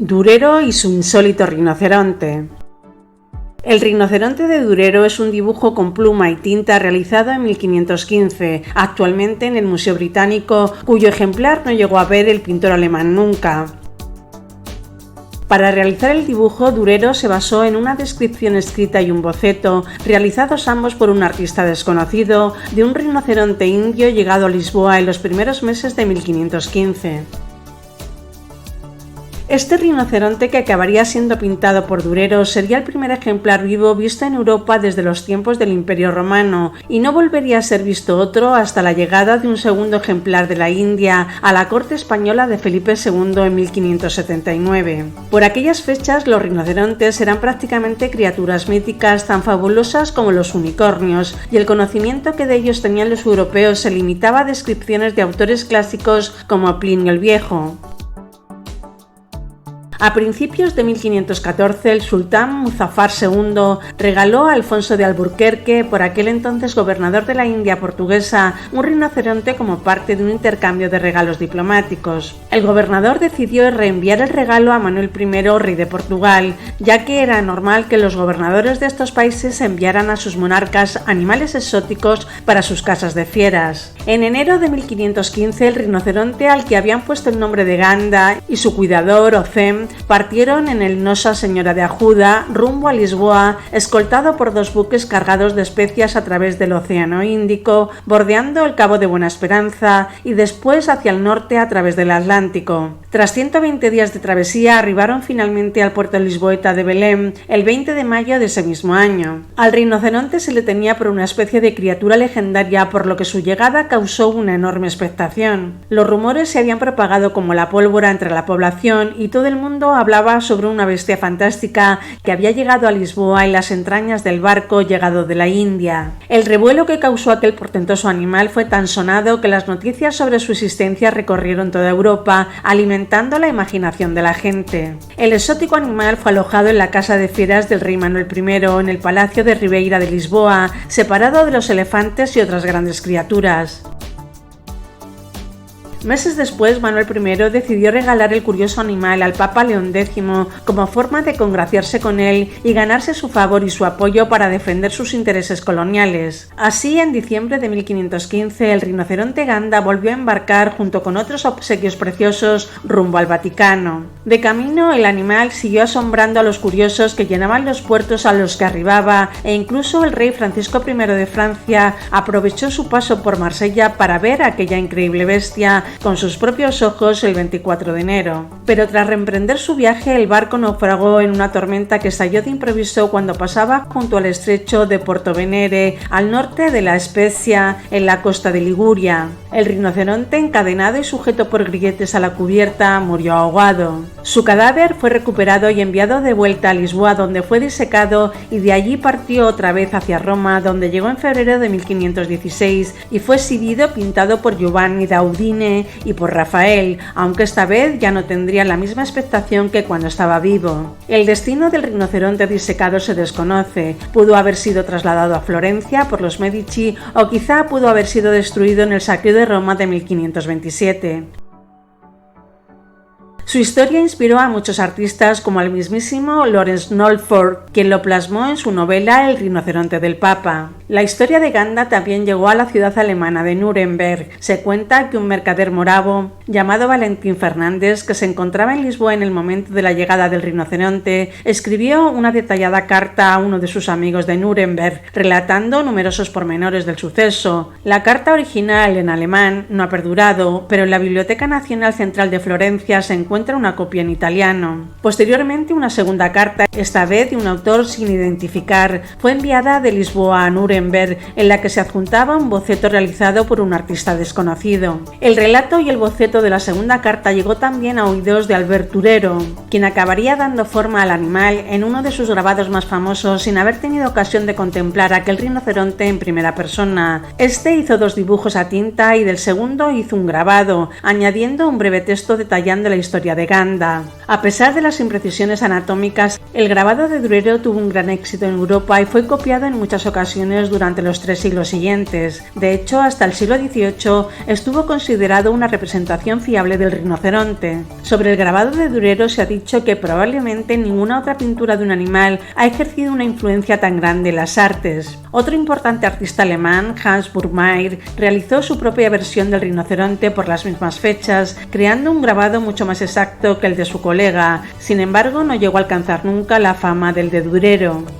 Durero y su insólito rinoceronte. El rinoceronte de Durero es un dibujo con pluma y tinta realizado en 1515, actualmente en el Museo Británico, cuyo ejemplar no llegó a ver el pintor alemán nunca. Para realizar el dibujo, Durero se basó en una descripción escrita y un boceto, realizados ambos por un artista desconocido, de un rinoceronte indio llegado a Lisboa en los primeros meses de 1515. Este rinoceronte, que acabaría siendo pintado por Durero, sería el primer ejemplar vivo visto en Europa desde los tiempos del Imperio Romano, y no volvería a ser visto otro hasta la llegada de un segundo ejemplar de la India a la corte española de Felipe II en 1579. Por aquellas fechas, los rinocerontes eran prácticamente criaturas míticas tan fabulosas como los unicornios, y el conocimiento que de ellos tenían los europeos se limitaba a descripciones de autores clásicos como Plinio el Viejo. A principios de 1514, el sultán Muzaffar II regaló a Alfonso de Alburquerque, por aquel entonces gobernador de la India portuguesa, un rinoceronte como parte de un intercambio de regalos diplomáticos. El gobernador decidió reenviar el regalo a Manuel I, rey de Portugal, ya que era normal que los gobernadores de estos países enviaran a sus monarcas animales exóticos para sus casas de fieras. En enero de 1515, el rinoceronte, al que habían puesto el nombre de Ganda, y su cuidador, Ocem, partieron en el Nosa Señora de Ajuda rumbo a Lisboa, escoltado por dos buques cargados de especias a través del Océano Índico, bordeando el Cabo de Buena Esperanza y después hacia el norte a través del Atlántico. Tras 120 días de travesía, arribaron finalmente al puerto lisboeta de Belém el 20 de mayo de ese mismo año. Al rinoceronte se le tenía por una especie de criatura legendaria, por lo que su llegada causó una enorme expectación. Los rumores se habían propagado como la pólvora entre la población y todo el mundo hablaba sobre una bestia fantástica que había llegado a Lisboa en las entrañas del barco llegado de la India. El revuelo que causó aquel portentoso animal fue tan sonado que las noticias sobre su existencia recorrieron toda Europa, alimentando la imaginación de la gente. El exótico animal fue alojado en la casa de fieras del rey Manuel I, en el Palacio de Ribeira de Lisboa, separado de los elefantes y otras grandes criaturas. Meses después, Manuel I decidió regalar el curioso animal al Papa León X como forma de congraciarse con él y ganarse su favor y su apoyo para defender sus intereses coloniales. Así, en diciembre de 1515, el rinoceronte Ganda volvió a embarcar junto con otros obsequios preciosos rumbo al Vaticano. De camino, el animal siguió asombrando a los curiosos que llenaban los puertos a los que arribaba, e incluso el rey Francisco I de Francia aprovechó su paso por Marsella para ver aquella increíble bestia con sus propios ojos el 24 de enero. Pero tras reemprender su viaje, el barco naufragó en una tormenta que estalló de improviso cuando pasaba junto al estrecho de Porto Venere, al norte de La Spezia, en la costa de Liguria. El rinoceronte, encadenado y sujeto por grilletes a la cubierta, murió ahogado. Su cadáver fue recuperado y enviado de vuelta a Lisboa, donde fue disecado, y de allí partió otra vez hacia Roma, donde llegó en febrero de 1516 y fue exhibido pintado por Giovanni da Udine y por Rafael, aunque esta vez ya no tendría la misma expectación que cuando estaba vivo. El destino del rinoceronte disecado se desconoce. Pudo haber sido trasladado a Florencia por los Medici, o quizá pudo haber sido destruido en el saqueo de Roma de 1527. Su historia inspiró a muchos artistas, como al mismísimo Lawrence Knowlford, quien lo plasmó en su novela El rinoceronte del Papa. La historia de Ganda también llegó a la ciudad alemana de Nuremberg. Se cuenta que un mercader moravo llamado Valentín Fernández, que se encontraba en Lisboa en el momento de la llegada del rinoceronte, escribió una detallada carta a uno de sus amigos de Nuremberg, relatando numerosos pormenores del suceso. La carta original en alemán no ha perdurado, pero en la Biblioteca Nacional Central de Florencia se encuentra una copia en italiano. Posteriormente, una segunda carta, esta vez de un autor sin identificar, fue enviada de Lisboa a Nuremberg, en la que se adjuntaba un boceto realizado por un artista desconocido. El relato y el boceto de la segunda carta llegó también a oídos de Albert Durero, quien acabaría dando forma al animal en uno de sus grabados más famosos, sin haber tenido ocasión de contemplar aquel rinoceronte en primera persona. Este hizo 2 dibujos a tinta y del segundo hizo un grabado, añadiendo un breve texto detallando la historia de Ganda. A pesar de las imprecisiones anatómicas, el grabado de Durero tuvo un gran éxito en Europa y fue copiado en muchas ocasiones durante los 3 siglos siguientes. De hecho, hasta el siglo XVIII estuvo considerado una representación información fiable del rinoceronte. Sobre el grabado de Durero se ha dicho que probablemente ninguna otra pintura de un animal ha ejercido una influencia tan grande en las artes. Otro importante artista alemán, Hans Burgmeier, realizó su propia versión del rinoceronte por las mismas fechas, creando un grabado mucho más exacto que el de su colega. Sin embargo, no llegó a alcanzar nunca la fama del de Durero.